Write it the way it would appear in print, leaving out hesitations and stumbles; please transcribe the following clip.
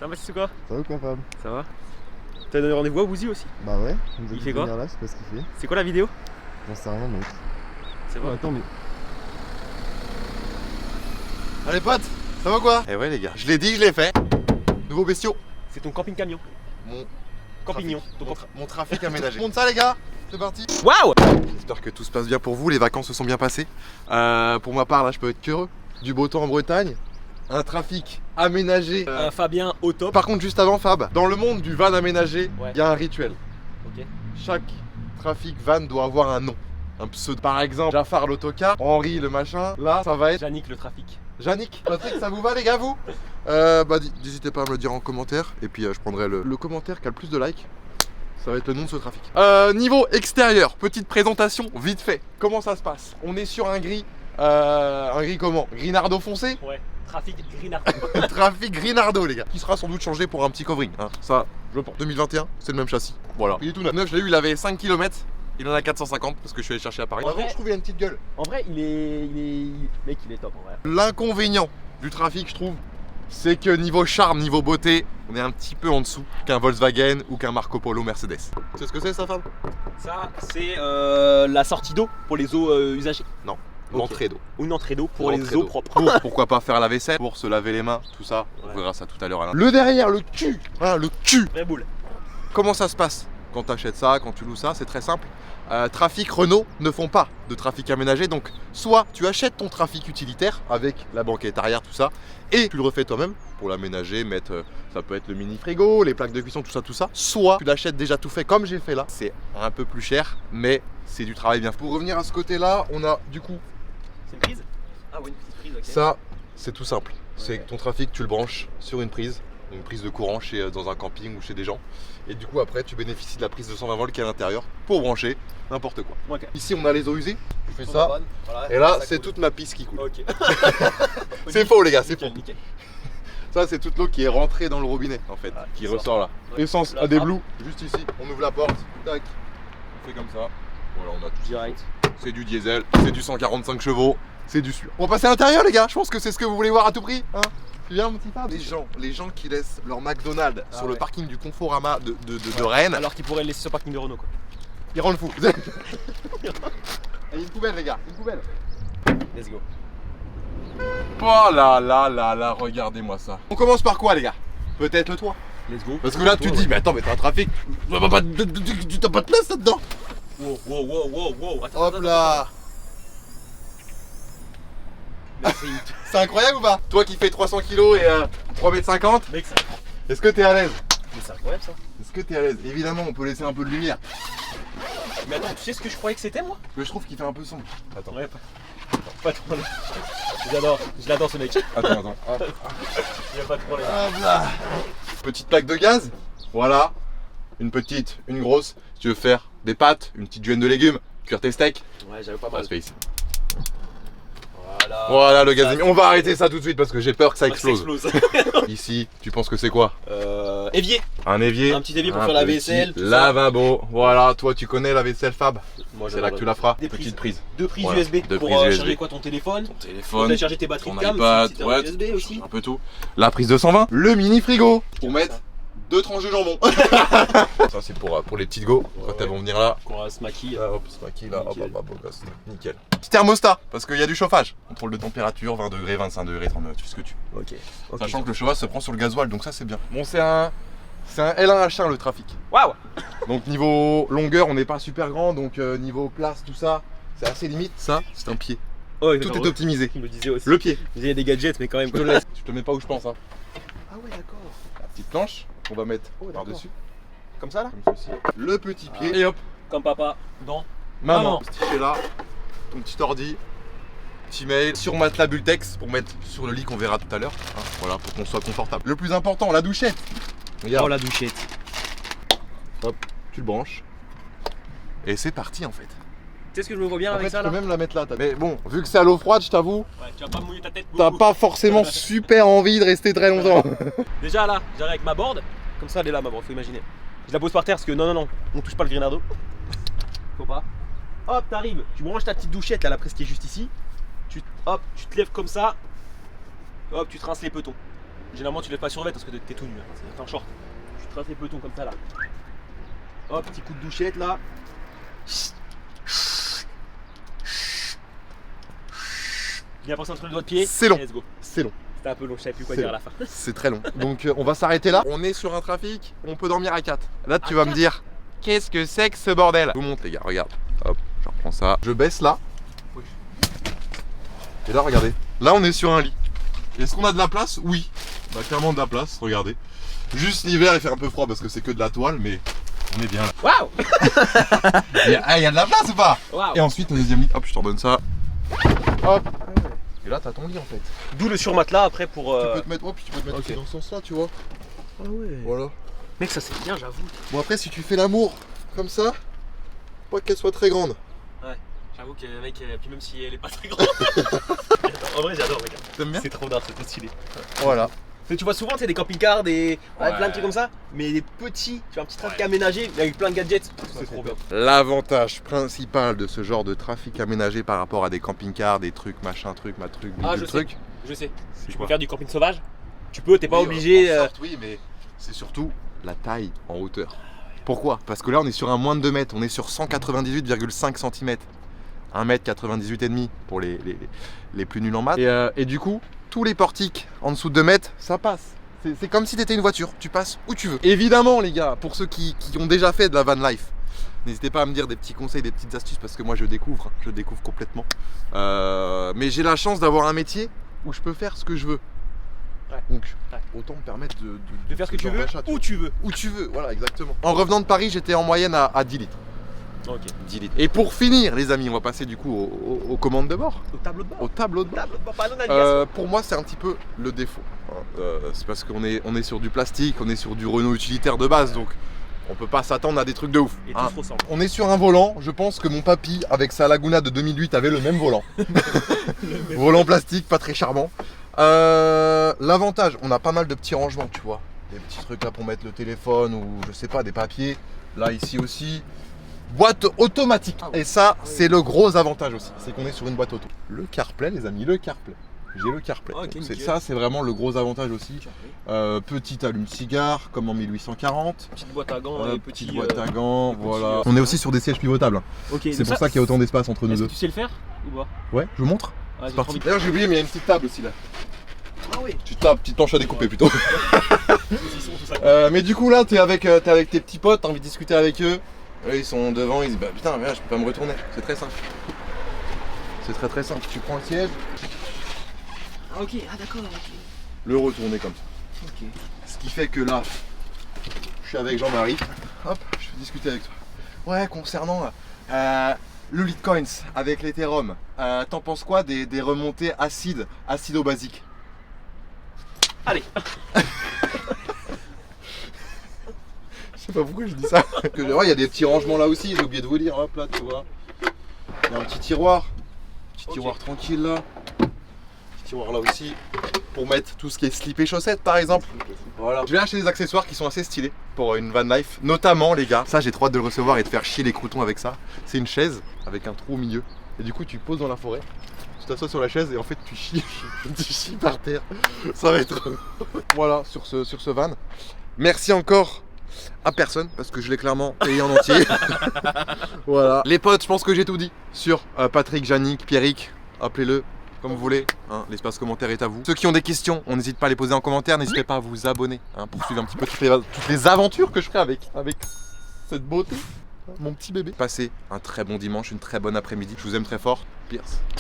Ça va, c'est quoi? Ça va ou quoi, Fab? Ça va? T'as donné rendez-vous à Woozy aussi? Bah ouais, il nous a Il dit fait de quoi? venir là, je sais pas ce qu'il fait. C'est quoi la vidéo? J'en sais rien, mec. C'est vrai. Attends, mais. Allez potes, ça va quoi? Eh ouais les gars, je l'ai dit, je l'ai fait. Nouveaux bestiaux. C'est ton camping camion. Mon Campignon. mon trafic aménagé. Monte ça les gars, c'est parti. Waouh! J'espère que tout se passe bien pour vous, les vacances se sont bien passées. Pour ma part là, je peux être qu'heureux. Du beau temps en Bretagne, un trafic aménagé. Fabien au top. Par contre juste avant Fab, dans le monde du van aménagé, il Ouais. y a un rituel. Ok. Chaque trafic van doit avoir un nom. Un pseudo. Par exemple, Jafar l'autocar, Henri le machin. Là, ça va être Jannick le trafic. Yannick. Patrick, ça vous va les gars vous? N'hésitez pas à me le dire en commentaire. Et puis je prendrai le commentaire qui a le plus de likes. Ça va être le nom de ce trafic. Niveau extérieur, petite présentation vite fait. Comment ça se passe? On est sur un gris. Un gris comment? Gris nardo foncé? Ouais. Trafic Greenard. Trafic gris nardo les gars. Qui sera sans doute changé pour un petit covering. Hein. Ça, je pense. 2021, c'est le même châssis. Voilà. Il est tout neuf. Je l'ai eu, il avait 5 km. Il en a 450 parce que je suis allé chercher à Paris. En vrai, je trouve qu'il a une petite gueule. En vrai, il est. Mec, il est top en vrai. L'inconvénient du trafic, je trouve, c'est que niveau charme, niveau beauté, on est un petit peu en dessous qu'un Volkswagen ou qu'un Marco Polo Mercedes. Tu sais ce que c'est ça, Fab? Ça, c'est la sortie d'eau pour les eaux usagées. Non, Ok. l'entrée d'eau. Ou une entrée d'eau pour les L'entrée eaux d'eau. propres. Pour, pourquoi pas faire la vaisselle, pour se laver les mains, tout ça. On Ouais. verra ça tout à l'heure. Le derrière, le cul, hein, le cul. Vraie boule. Comment ça se passe quand tu achètes ça, quand tu loues ça? C'est très simple. Trafic Renault ne font pas de trafic aménagé, donc soit tu achètes ton trafic utilitaire avec la banquette arrière, tout ça, et tu le refais toi-même pour l'aménager, mettre, ça peut être le mini frigo, les plaques de cuisson, tout ça, soit tu l'achètes déjà tout fait comme j'ai fait là. C'est un peu plus cher, mais c'est du travail bien fait. Pour revenir à ce côté-là, on a du coup C'est une prise? Ah ouais, une petite prise, ok. ça, c'est tout simple. C'est Ouais. que ton trafic, tu le branches sur une prise de courant dans un camping ou chez des gens. Et du coup, après, tu bénéficies de la prise de 120 volts qui est à l'intérieur pour brancher n'importe quoi. Ok. Ici, on a les eaux usées. Je fais ça. Voilà, Et là, ça c'est coule. toute ma piste qui coule. Ok. C'est faux, les gars, c'est Nickel, faux. nickel. Ça, c'est toute l'eau qui est rentrée dans le robinet, en fait, Ah, qui qui ressort là. Ouais. Essence La à des frappe. blues, juste ici. On ouvre la porte, tac. On fait comme ça. Voilà, on a tout. Direct. C'est du diesel, c'est du 145 chevaux, c'est du sûr. On va passer à l'intérieur, les gars. Je pense que c'est ce que vous voulez voir à tout prix. Hein, tu viens, mon petit Fab? Les gens qui laissent leur McDonald's sur le ouais. parking du Conforama de Rennes, Alors qu'il pourrait le laisser sur le parking de Renault quoi. ils rendent fou. Il y a une poubelle, les gars, une poubelle. Let's go. Oh là là là là, regardez-moi ça. On commence par quoi, les gars? Peut-être le toit. Let's go. Parce que là, tu te dis, mais attends, mais t'as un trafic. Tu t'as pas de place là-dedans. Wow. Attends, Hop là. Mec, C'est incroyable ou pas? Toi qui fais 300 kg et 3,50 m, Mec, est-ce que t'es à l'aise? c'est incroyable ça. Est-ce que t'es à l'aise? Évidemment, on peut laisser un peu de lumière. Mais attends, tu sais ce que je croyais que c'était moi? Mais je trouve qu'il fait un peu sombre. Attends. Ouais, pas trop. Je l'adore ce mec. Attends. Hop. Il y a pas de problème. Hop là. Petite plaque de gaz. Voilà. Une petite, une grosse. Si tu veux faire des pâtes, une petite juenne de légumes, cuire tes steaks, Ouais, j'avais pas ça mal. se fait ici. Voilà. Voilà le gaz. Ça, On va arrêter ça tout de suite parce que j'ai peur que ça ça explose. Ici, tu penses que c'est quoi? Évier. Un évier. Un petit évier pour faire la petit vaisselle, tout ça. lavabo. Voilà, toi tu connais la vaisselle Fab. Moi, C'est là que tu la feras. Des Petite prises. prise. Deux prises Voilà. USB Deux pour prises USB. charger quoi ton téléphone. Ton Pour téléphone, charger tes batteries ton de cam, iPad, si t'as un ouais, USB aussi. un peu tout. La prise de 120. Le mini frigo pour mettre 2 tranches de jambon. Ça c'est pour les petites go quand elles vont venir là. Qu'on se maquille. Là, hop, ce maquille là, hop, Nickel. hop, hop, gosse. Nickel. Petit thermostat parce qu'il y a du chauffage. Contrôle de température, 20 degrés, 25 degrés, 39, tu fais ce que tu veux. Ok. Sachant que le chauffage se prend sur le gasoil, donc ça c'est bien. Bon, c'est un L1H1 le trafic. Waouh. Donc niveau longueur, on n'est pas super grand, donc niveau place, tout ça, c'est assez limite. Ça, c'est un pied. Oh, Tout est optimisé. Il me disait aussi. Le pied. Il y a des gadgets, mais quand même. Je te laisse. Je te mets pas où je pense. Hein. Ah ouais, d'accord. La petite planche qu'on va mettre Oh, d'accord. par-dessus. Comme ça là. Comme ceci. Le petit pied. Et hop, Comme papa dans. maman. Ce petit là, ton petit ordi, petit mail, sur matelas Bultex pour mettre sur le lit qu'on verra tout à l'heure. Hein, voilà, pour qu'on soit confortable. Le plus important, la douchette. Regarde, Oh la douchette. tu le branches. Et c'est parti en fait. Tu sais ce que je me vois bien En avec fait, ça tu là? peux même la mettre là. Mais bon, vu que c'est à l'eau froide, je t'avoue, Ouais, tu vas pas mouiller ta tête. t'as beaucoup. pas forcément super envie de rester très longtemps. Déjà là, j'arrive avec ma board. Comme ça, elle est là, ma board, faut imaginer. Je la pose par terre parce que non, on touche pas le Grenado. Faut pas. Hop, t'arrives, tu branches ta petite douchette là, la prise qui est juste ici. Hop, tu te lèves comme ça. Hop, tu te rinces les petons. Généralement, tu lèves pas sur vêt parce que t'es tout nu. C'est un short. Tu traces les pelotons comme ça là. Hop, petit coup de douchette là. Bien penser entre le doigt de pied. C'est long. Let's go. C'est long. C'était un peu long, je savais plus quoi C'est dire à long. la fin. C'est très long. Donc on va s'arrêter là. On est sur un trafic, on peut dormir à 4. Là tu vas me dire, qu'est-ce que c'est que ce bordel? Je vous montre les gars, regarde. Hop, je reprends ça. Je baisse là. Oui. Et là regardez, là on est sur un lit. Est-ce qu'on a de la place? Oui. On a clairement de la place, regardez. Juste l'hiver il fait un peu froid parce que c'est que de la toile, mais on est bien là. Waouh! Il y a de la place ou pas? Waouh! Et ensuite le deuxième lit, hop je t'en donne ça. Hop. Et là t'as ton lit en fait. D'où le surmatelas après pour. Tu peux te mettre, puis tu peux te mettre ok. aussi dans ce sens là tu vois. Ah ouais. Voilà. Mec, ça c'est bien, j'avoue. Bon après si tu fais l'amour comme ça, pas qu'elle soit très grande. J'avoue que mec, puis même si elle est pas très grande. En vrai, j'adore, mec. T'aimes bien? C'est trop bien, c'est trop stylé. Voilà. Tu vois souvent, des camping-cars, Ouais. plein de trucs comme ça, mais des petits, tu vois, un petit trafic aménagé avec plein de gadgets. C'est trop bien. L'avantage principal de ce genre de trafic aménagé par rapport à des camping-cars, des trucs, machin, truc, Ah, je truc. Je sais. C'est Tu quoi? peux faire du camping sauvage. Tu peux, t'es pas Oui, obligé. en sorte, oui, mais c'est surtout la taille en hauteur. Pourquoi? Parce que là, on est sur un moins de 2 mètres, on est sur 198,5 cm. 1m98,5 pour les plus nuls en maths. Et du coup, tous les portiques en dessous de 2 mètres, ça passe. C'est comme si t'étais une voiture, tu passes où tu veux. Évidemment, les gars, pour ceux qui ont déjà fait de la van life, n'hésitez pas à me dire des petits conseils, des petites astuces, parce que moi je découvre complètement. Mais j'ai la chance d'avoir un métier où je peux faire ce que je veux. Ouais. Donc, Ouais. autant me permettre De faire ce que tu genre veux, d'achat, où tu veux. où tu veux, voilà, exactement. En revenant de Paris, j'étais en moyenne à 10 litres. Ok. 10 litres. Et pour finir, les amis, on va passer du coup aux commandes de bord. Au tableau de bord. Au tableau de bord. Tableau de bord, panneau de navigation. Pour moi, c'est un petit peu le défaut. C'est parce qu'on est sur du plastique, on est sur du Renault utilitaire de base, donc on peut pas s'attendre à des trucs de ouf. Et hein. tout se ressemble. On est sur un volant, je pense que mon papy, avec sa Laguna de 2008, avait le même volant. Volant plastique, pas très charmant. L'avantage, on a pas mal de petits rangements, tu vois. Des petits trucs là pour mettre le téléphone ou je sais pas, des papiers. Là, ici aussi. Boîte automatique. Ah oui. Et ça, c'est le gros avantage aussi. C'est qu'on est sur une boîte auto. Le CarPlay, les amis, le CarPlay. J'ai le CarPlay. Ok, Donc, nickel. ça, c'est vraiment le gros avantage aussi. Petit allume-cigare, comme en 1840. Petite boîte à gants et Petite petit. boîte à gants, petit, voilà. On est aussi sur des sièges pivotables. Hein. Ok. C'est pour ça qu'il y a autant d'espace entre nous Est-ce deux. que tu sais le faire ou pas? Ouais, je vous montre. Ah, C'est parti. D'ailleurs, j'ai oublié, mais il y a une petite table aussi là. Ah oui. Petite planche à découper plutôt. Tout ça. Mais du coup là, t'es avec tes petits potes, t'as envie de discuter avec eux. Eux, ils sont devant, ils disent bah putain, mais là, je peux pas me retourner. C'est très simple. C'est très simple. Tu prends le siège, Ah ok, ah d'accord, ok. le retourner comme ça. Ok. Ce qui fait que là, je suis avec Jean-Marie. Hop, je vais discuter avec toi. Ouais, concernant le Litecoins avec l'Ethereum, t'en penses quoi des remontées acido-basiques? Allez. Je sais pas pourquoi je dis ça. Il y a des petits rangements là aussi, j'ai oublié de vous dire. Hop là, tu vois. Il y a un petit tiroir. Ok. Tiroir tranquille là. Petit tiroir là aussi. Pour mettre tout ce qui est slip et chaussettes par exemple. Voilà. Je vais acheter des accessoires qui sont assez stylés pour une van life. Notamment les gars, ça j'ai trop hâte de le recevoir et de faire chier les croutons avec ça. C'est une chaise avec un trou au milieu. Et du coup tu poses dans la forêt. Tu t'assois sur la chaise et en fait tu chies. Tu chies par terre. Ça va être. Voilà sur ce van. Merci encore à personne parce que je l'ai clairement payé en entier. Voilà. Les potes, je pense que j'ai tout dit sur Patrick, Yannick, Pierrick. Appelez-le comme vous voulez. Hein, l'espace commentaire est à vous. Ceux qui ont des questions, on n'hésite pas à les poser en commentaire. N'hésitez pas à vous abonner pour suivre un petit peu toutes les aventures que je ferai avec cette beauté. Mon petit bébé. Passez un très bon dimanche, une très bonne après-midi. Je vous aime très fort. Pierce.